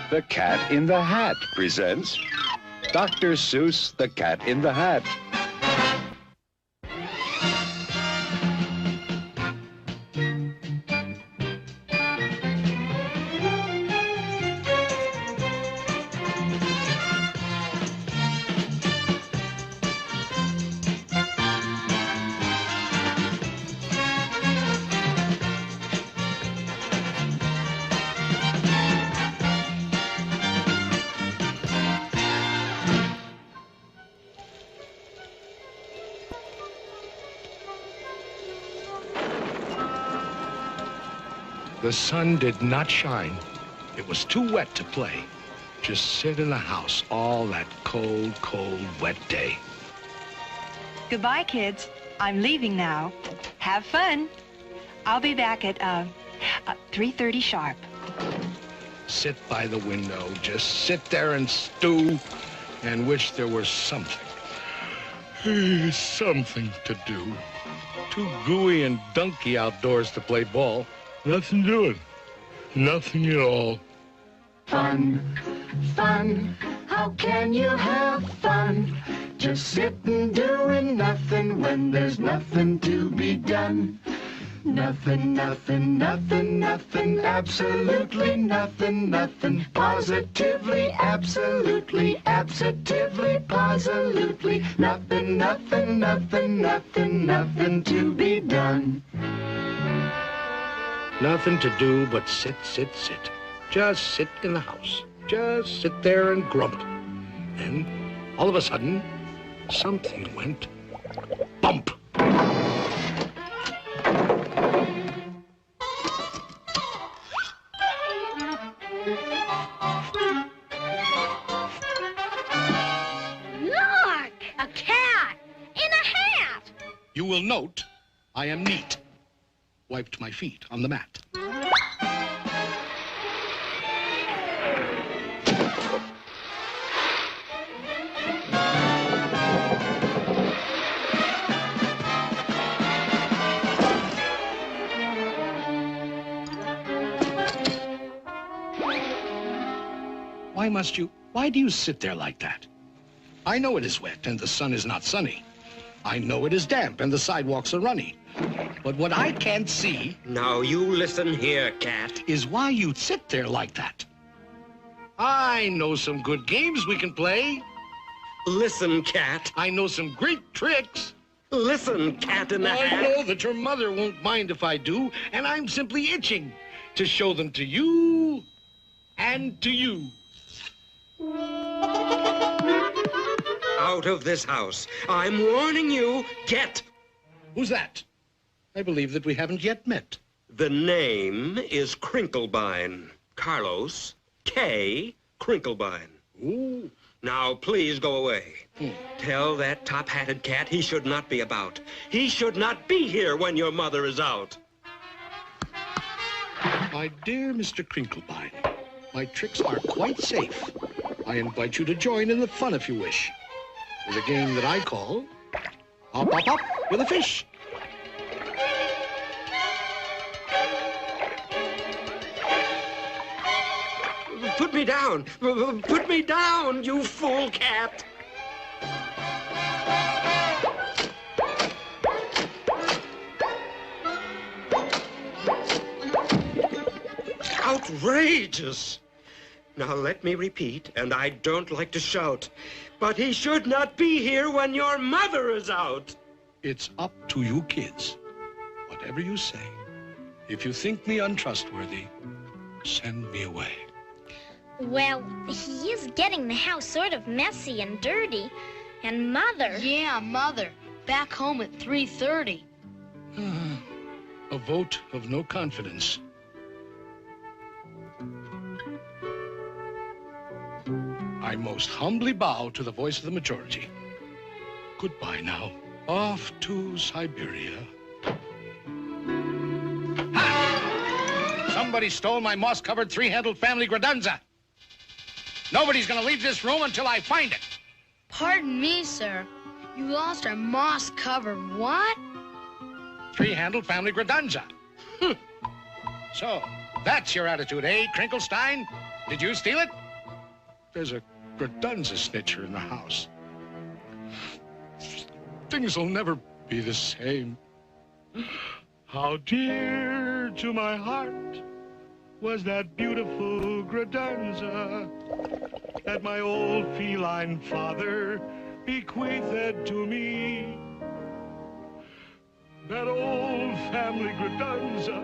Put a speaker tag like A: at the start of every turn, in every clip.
A: The Cat in the Hat presents Dr. Seuss, The Cat in the Hat.
B: The sun did not shine. It was too wet to play. Just sit in the house all that cold, cold, wet day.
C: Goodbye, kids. I'm leaving now. Have fun. I'll be back at 3:30 sharp.
B: Sit by the window, just sit there and stew and wish there were something to do. Too gooey and dunky outdoors to play ball. Nothing doing. Nothing at all.
D: Fun, fun, how can you have fun? Just sitting doing nothing when there's nothing to be done. Nothing, nothing, nothing, nothing, absolutely nothing, nothing, positively, absolutely, absolutely, positively, nothing, nothing, nothing, nothing, nothing to be done.
B: Nothing to do but sit, sit, sit. Just sit in the house. Just sit there and grump. Then, all of a sudden, something went bump.
E: Look! A cat in a hat!
B: You will note I am neat. Wiped my feet on the mat. Why do you sit there like that? I know it is wet and the sun is not sunny. I know it is damp and the sidewalks are runny. But what I can't see...
F: Now you listen here, cat.
B: ...is why you sit there like that. I know some good games we can play.
F: Listen, cat.
B: I know some great tricks.
F: Listen, cat in the hat.
B: I know that your mother won't mind if I do, and I'm simply itching to show them to you and to you.
F: Out of this house. I'm warning you, get.
B: Who's that? I believe that we haven't yet met.
F: The name is Crinklebine. Carlos K. Crinklebine.
B: Ooh.
F: Now, please go away. Tell that top-hatted cat he should not be about. He should not be here when your mother is out.
B: My dear Mr. Crinklebine, my tricks are quite safe. I invite you to join in the fun if you wish. There's a game that I call Hop, Hop, Hop with a Fish.
F: Put me down! Put me down, you fool cat! Outrageous! Now let me repeat, and I don't like to shout, but he should not be here when your mother is out.
B: It's up to you kids. Whatever you say. If you think me untrustworthy, send me away.
E: Well, he is getting the house sort of messy and dirty. And Mother...
G: Yeah, Mother. Back home at 3:30.
B: A vote of no confidence. I most humbly bow to the voice of the majority. Goodbye now. Off to Siberia. Ha! Somebody stole my moss-covered three-handled family gradunza. Nobody's gonna leave this room until I find it.
G: Pardon me, sir. You lost our moss-covered what?
B: Three-handled family gradunza. So, That's your attitude, eh, Crinklestein? Did you steal it? There's a Gradunza snitcher in the house. Things will never be the same. How dear to my heart was that beautiful Gradunza that my old feline father bequeathed to me. That old family Gradunza,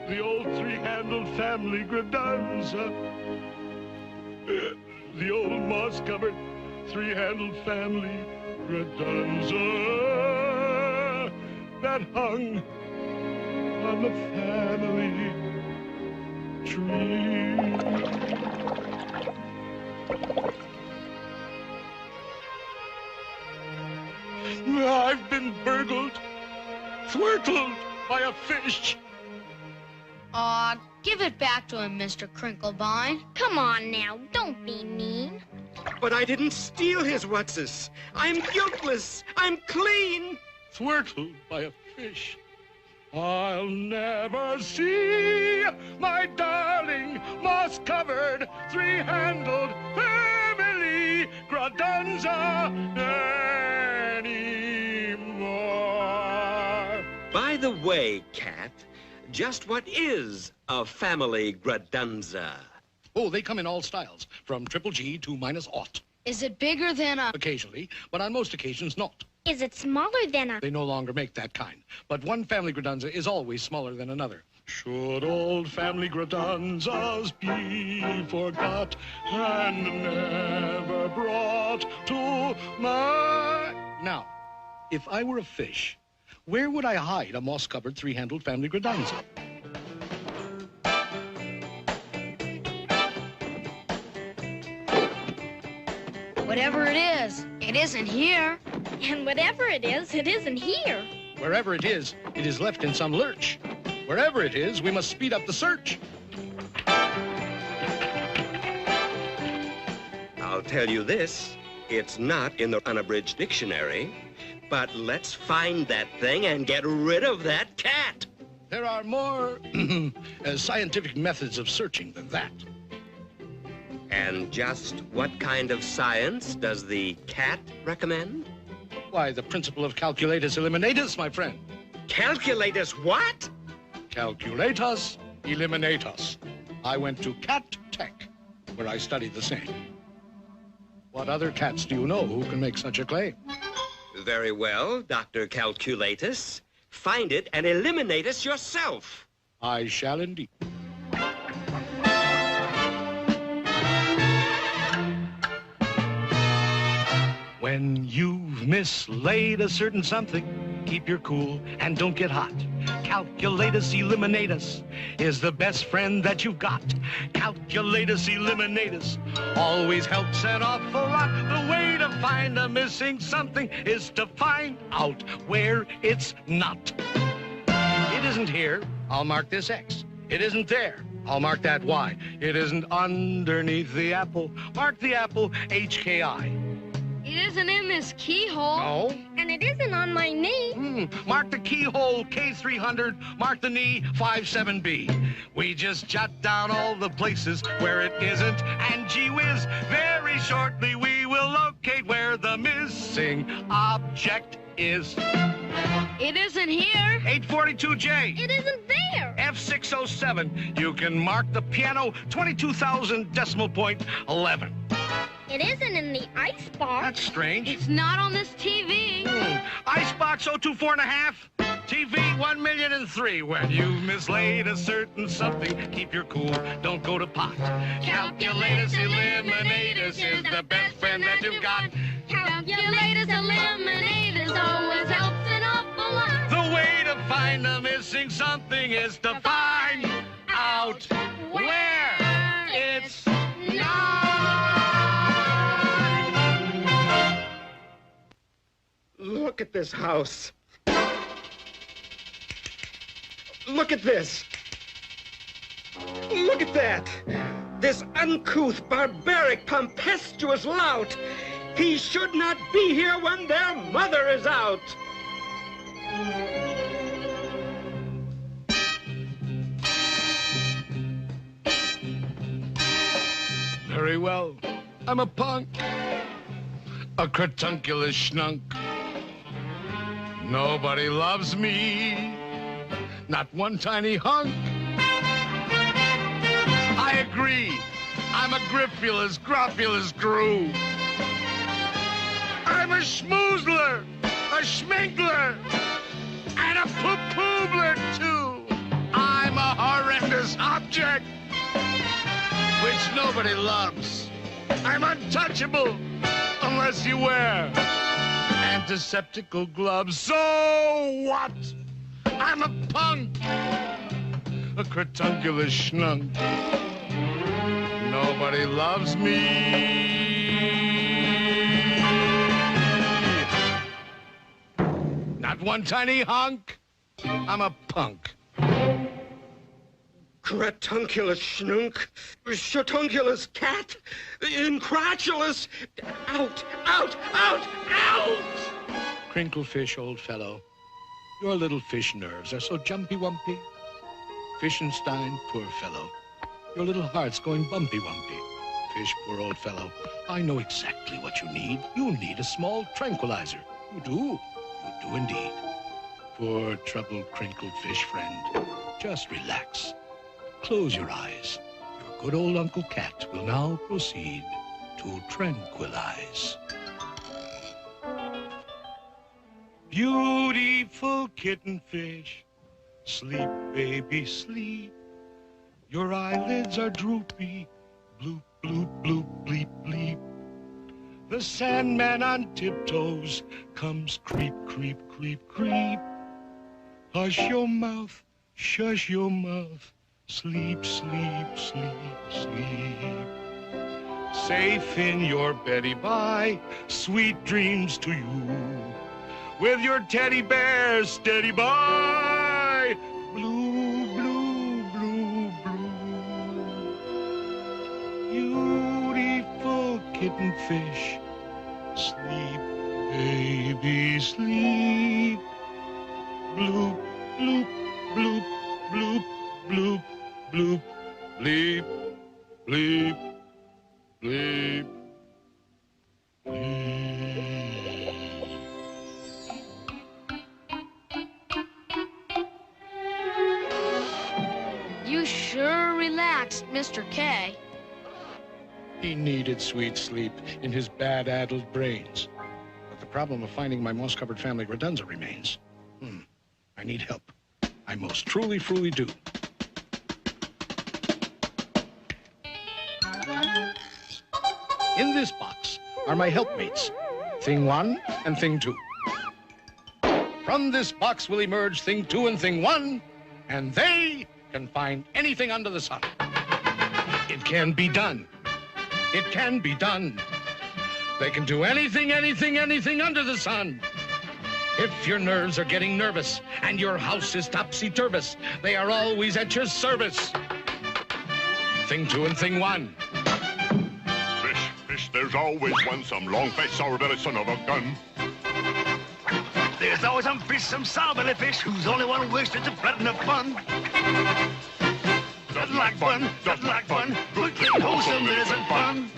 B: the old three-handled family Gradunza, the old moss-covered three-handled family Gradunza that hung on the family tree. I've been burgled, thwirtled by a fish.
G: Aw, give it back to him, Mr. Crinklebine.
E: Come on now, don't be mean.
F: But I didn't steal his whatsis. I'm guiltless. I'm clean.
B: Thwirtled by a fish. I'll never see my darling moss-covered three-handled family Gradunza anymore.
F: By the way, Cat, just what is a family Gradunza?
B: Oh, they come in all styles, from triple G to -0.
G: Is it bigger than a...
B: Occasionally, but on most occasions not.
E: Is it smaller than a...
B: They no longer make that kind. But one family Gradunza is always smaller than another. Should old family Gradunzas be forgot and never brought to my... Now, if I were a fish, where would I hide a moss-covered three-handled family Gradunza?
G: Whatever it isn't here.
E: And whatever it isn't here.
B: Wherever it is left in some lurch. Wherever it is, we must speed up the search.
F: I'll tell you this, it's not in the unabridged dictionary, but let's find that thing and get rid of that cat.
B: There are more scientific methods of searching than that.
F: And just what kind of science does the cat recommend?
B: Why, the principle of calculatus eliminatus, my friend.
F: Calculatus what?
B: Calculatus eliminatus. I went to Cat Tech, where I studied the same. What other cats do you know who can make such a claim?
F: Very well, Dr. Calculatus. Find it and eliminate us yourself.
B: I shall indeed. When you've mislaid a certain something, keep your cool and don't get hot. Calculatus eliminatus is the best friend that you've got. Calculatus eliminatus always helps an awful lot. The way to find a missing something is to find out where it's not. It isn't here, I'll mark this X. It isn't there, I'll mark that Y. It isn't underneath the apple, mark the apple HKI.
G: It isn't in this keyhole.
B: No.
E: And it isn't on my knee.
B: Mark the keyhole K300, mark the knee 57B. We just jot down all the places where it isn't, and gee whiz, very shortly we will locate where the missing object is.
G: It isn't here.
B: 842J.
E: It isn't there.
B: F607. You can mark the piano 22,000 decimal point 11.
E: It isn't in the icebox.
B: That's strange.
G: It's not on this TV.
B: Icebox 024.5. TV 1,000,003. When you've mislaid a certain something, keep your cool, don't go to pot. Calculatus eliminatus is the best friend that you've got.
E: Calculatus eliminatus always helps an awful lot.
B: The way to find a missing something is to find out where it's not.
F: Look at this house. Look at this. Look at that. This uncouth, barbaric, tempestuous lout. He should not be here when their mother is out.
B: Very well. I'm a punk. A cartunculus schnunk. Nobody loves me. Not one tiny hunk. I agree. I'm a griffulous, gruffulous crew. I'm a schmoozler, a schminkler, and a poo-poobler, too. I'm a horrendous object, which nobody loves. I'm untouchable, unless you wear antiseptical gloves. So what? I'm a punk, a cartunculus schnunk. Nobody loves me. Not one tiny hunk. I'm a punk.
F: Cretunculus schnunk, shatunculus cat, incratulous, out, out, out, out!
B: Crinklefish, old fellow, your little fish nerves are so jumpy-wumpy. Fishenstein, poor fellow, your little heart's going bumpy-wumpy. Fish, poor old fellow, I know exactly what you need. You need a small tranquilizer. You do. You do indeed. Poor, troubled, crinkled fish friend, just relax. Close your eyes. Your good old Uncle Cat will now proceed to tranquilize. Beautiful kitten fish, sleep, baby, sleep. Your eyelids are droopy, bloop, bloop, bloop, bleep, bleep. The Sandman on tiptoes comes creep, creep, creep, creep. Hush your mouth, shush your mouth. Sleep, sleep, sleep, sleep. Safe in your beddy by, sweet dreams to you. With your teddy bear steady by. Blue, blue, blue, blue. Beautiful kitten fish. Sleep, baby, sleep. Bloop, bloop, bloop, bloop, bloop. Bloop, bleep, bleep, bleep, bleep.
G: You sure relaxed, Mr. K.
B: He needed sweet sleep in his bad-addled brains. But the problem of finding my moss-covered family redunza remains. I need help. I most truly do. In this box are my helpmates, Thing 1 and Thing 2. From this box will emerge Thing 2 and Thing 1, and they can find anything under the sun. It can be done. It can be done. They can do anything, anything, anything under the sun. If your nerves are getting nervous and your house is topsy-turvous, they are always at your service. Thing 2 and Thing 1.
H: There's always one, some long face, sour belly son of a gun.
I: There's always some fish, some sour belly fish, who's only one wish that's a blood enough fun. Doesn't like fun, doesn't like fun, good, clean, wholesome, it isn't fun.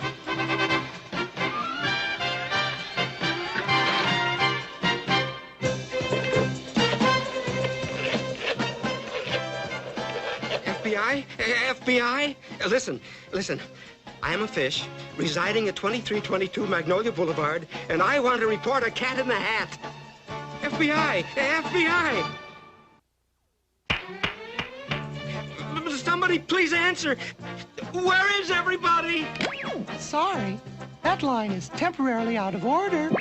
F: FBI? FBI? Listen. I am a fish residing at 2322 Magnolia Boulevard, and I want to report a cat in the hat. FBI! FBI! Somebody please answer. Where is everybody?
J: Sorry, that line is temporarily out of order.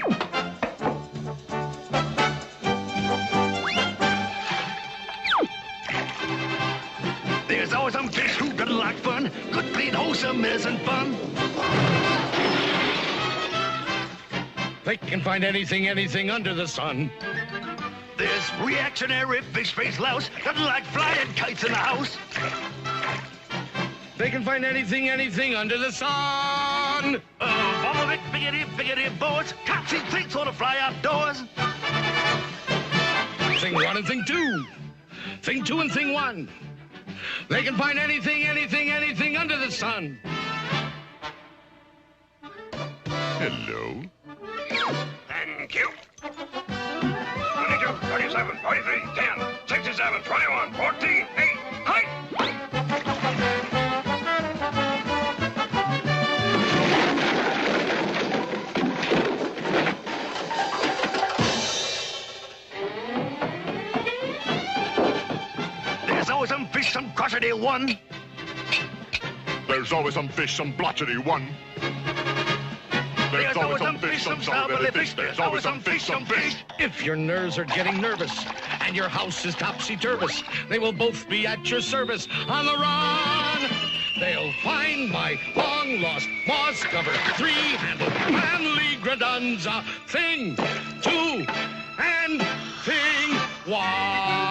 I: There's always some fish who doesn't like fun. Good, clean, wholesome isn't fun.
B: They can find anything, anything under the sun.
I: This reactionary fish-faced louse doesn't like flying kites in the house.
B: They can find anything, anything under the sun.
I: Vomit, biggity, boards, cops and things want to fly outdoors.
B: Thing 1 and Thing 2. Thing 2 and Thing 1. They can find anything, anything, anything under the sun.
H: Hello.
I: Thank you. 22, 37, 43, 10, 67, 21, 14, 8, height!
H: There's always some fish, some crotchety one. There's always some fish, some blotchety one. There's always some fish, some sour fish. There's always some fish, some fish.
B: If your nerves are getting nervous and your house is topsy-turvous, they will both be at your service on the run. They'll find my long-lost moss-covered three-handled manly gradunza thing, two, and thing one.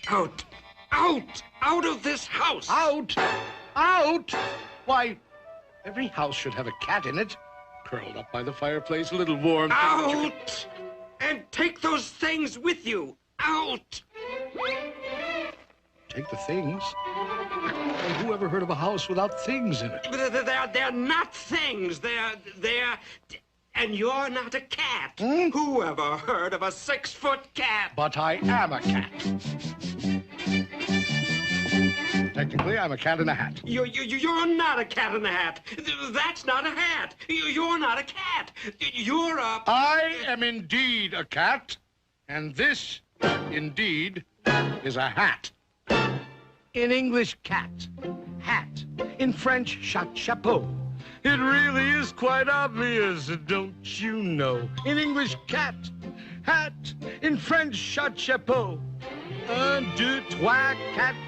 F: Out! Out! Out of this house!
B: Out! Out! Why, every house should have a cat in it. Curled up by the fireplace, a little warm.
F: Out! And take those things with you! Out!
B: Take the things? Well, who ever heard of a house without things in it?
F: They're not things. They're... And you're not a cat. Who ever heard of a 6-foot cat?
B: But I am a cat. Technically, I'm a cat in a hat.
F: You're not a cat in a hat. That's not a hat. You're not a cat. You're a...
B: I am indeed a cat, and this, indeed, is a hat. In English, cat. Hat. In French, chapeau. It really is quite obvious, don't you know? In English, cat. Hat. In French, chapeau. 1, 2, 3, 4,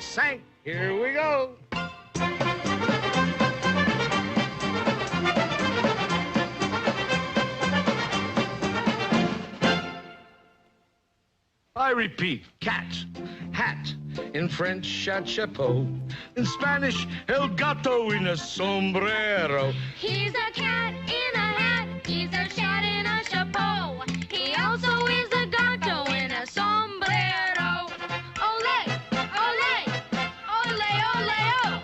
B: 5. Here we go. I repeat, cat, hat. In French, chapeau. In Spanish, el gato en a sombrero.
E: He's a cat in a hat. He's a cat in a chapeau. He also is a gato in a sombrero. Ole, ole, ole, ole, oh.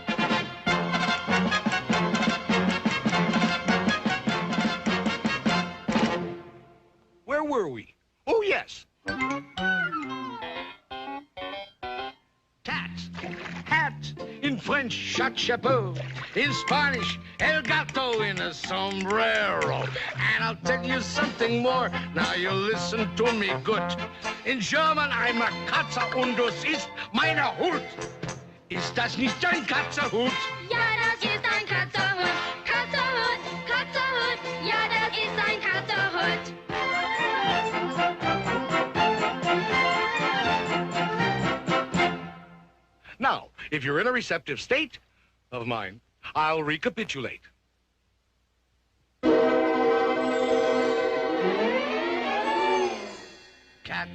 B: Where were we? Oh, yes. Cat, hat, in French, chapeau. In Spanish, el gato in a sombrero. And I'll tell you something more. Now you listen to me good. In German, I'm a Katze und das ist meine Hut. Ist das nicht ein Katzerhut?
E: Ja, das ist ein Katzerhut. Katzerhut, Katzerhut. Ja, das ist ein Katzerhut.
B: Now, if you're in a receptive state of mind, I'll recapitulate. Cat,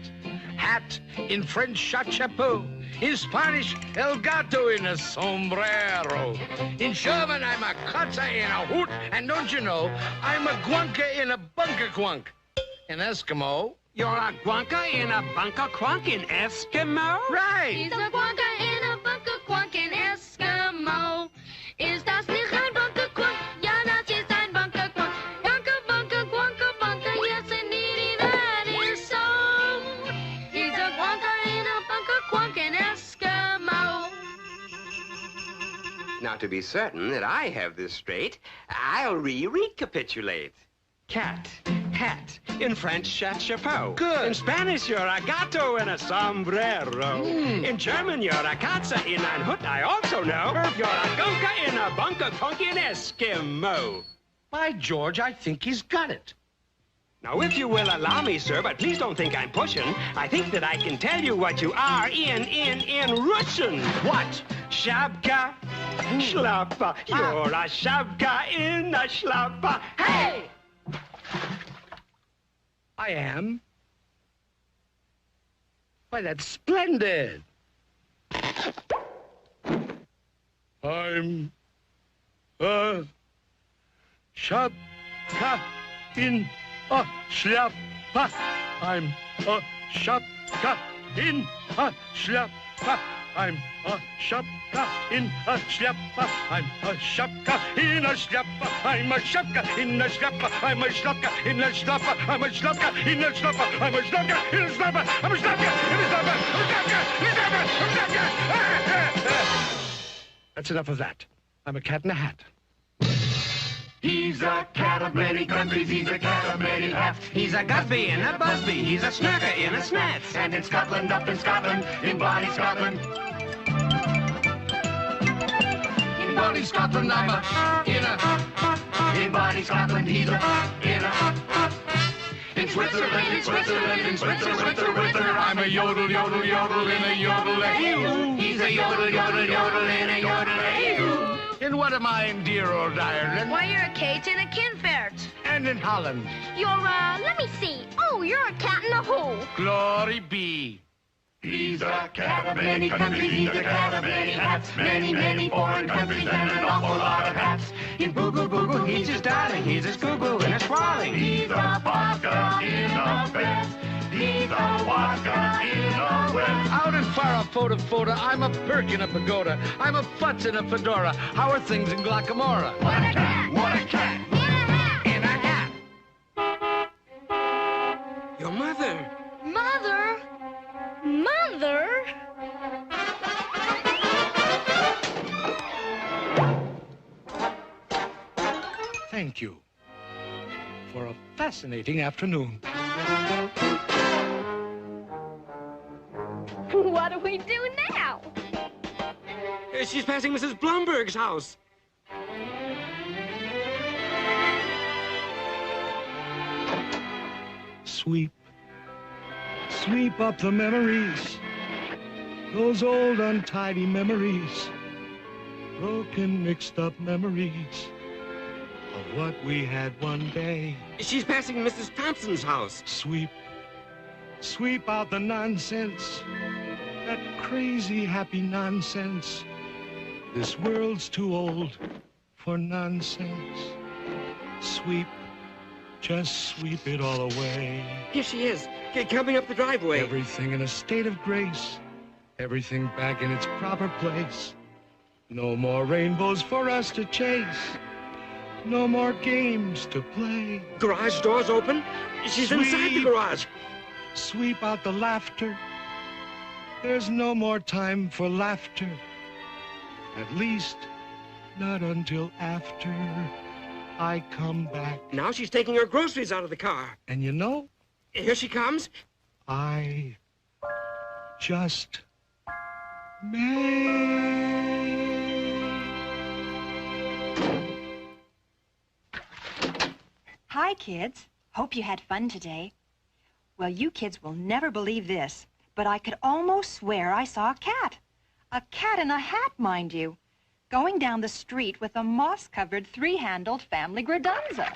B: hat, in French, chapeau. In Spanish, el gato in a sombrero. In German, I'm a Katze in a hoot. And don't you know, I'm a guanka in a bunker quunk. In Eskimo.
F: You're a guanka in a bunker quunk in Eskimo?
B: Right.
E: He's a guanka in a bunker quunk in Eskimo. Is das nicht ein bunker quunk? Ja, das ist ein bunker quunk. Bunker, bunker, guanka, bunker. Yes, indeed, that is so. He's a guanka in a bunker quunk in Eskimo.
F: Now, to be certain that I have this straight, I'll recapitulate. Cat, hat, in French, chapeau.
B: Good.
F: In Spanish, you're a gato in a sombrero. In German, you're a Katze in ein Hut, I also know. You're a gunka in a bunker punk in Eskimo.
B: By George, I think he's got it.
F: Now, if you will allow me, sir, but please don't think I'm pushing, I think that I can tell you what you are in Russian.
B: What?
F: Shabka, shlappa. You're a shabka in a shlappa. Hey!
B: I am? Why, that's splendid. I'm a Shapka in a Schlappa. I'm a Shapka in a Schlappa. I'm a Shapka in a Schlappa. I'm a Shapka in a Schlappa. I'm a Shapka in a Schlappa. I'm a Shapka in a Schlappa. I'm a Shapka in a Schlappa. I'm a Shapka in a Schlappa. I'm a Shapka in a Schlappa. I'm a Shapka in a Schlappa. That's enough of that. I'm a cat in a hat.
I: He's a cat of many countries, he's a cat of many hats.
F: He's a Gusby and a Busby, he's a Snurker in a Snats.
I: And in Scotland, up in Scotland, in Bonnie Scotland. In Bonnie Scotland, I'm a in Bonnie Scotland, he's a in Switzerland, in Switzerland, in Switzerland, I'm a yodel, yodel, yodel in a yodel-a-hee-hoo. He's a yodel, yodel, yodel in a yodel-a-hee-hoo.
B: And what am I in dear old Ireland?
G: Why, you're a Kate and a Kinfert.
B: And in Holland.
E: You're, let me see. Oh, you're a cat in a hole.
B: Glory be.
I: He's a cat of many countries, he's a cat of many hats. Many, many foreign countries and an awful lot of hats.
F: In Boo-Goo Boo-Goo, he's just darling, he's a Scoo-Goo and a Swirling.
I: He's a vodka in a vest. He's a vodka in a vest.
B: Out and far a photo, I'm a Perk in a pagoda. I'm a Futz in a fedora. How are things in Glockamora?
I: What a cat, what a cat.
F: In a hat. Your mother.
G: Mother? Mother?
B: Thank you for a fascinating afternoon.
E: What do we do now?
F: She's passing Mrs. Blumberg's house.
B: Sweep. Sweep up the memories. Those old untidy memories. Broken, mixed up memories of what we had one day.
F: She's passing Mrs. Thompson's house.
B: Sweep. Sweep out the nonsense. That crazy, happy nonsense. This world's too old for nonsense. Sweep. Just sweep it all away.
F: Here she is, coming up the driveway.
B: Everything in a state of grace. Everything back in its proper place. No more rainbows for us to chase. No more games to play.
F: Garage doors open. She's inside the garage.
B: Sweep out the laughter. There's no more time for laughter. At least, not until after I come back.
F: Now she's taking her groceries out of the car.
B: And you know?
F: Here she comes.
B: I just may.
C: Hi, kids. Hope you had fun today. Well, you kids will never believe this, but I could almost swear I saw a cat. A cat in a hat, mind you, going down the street with a moss-covered, three-handled family gradunza.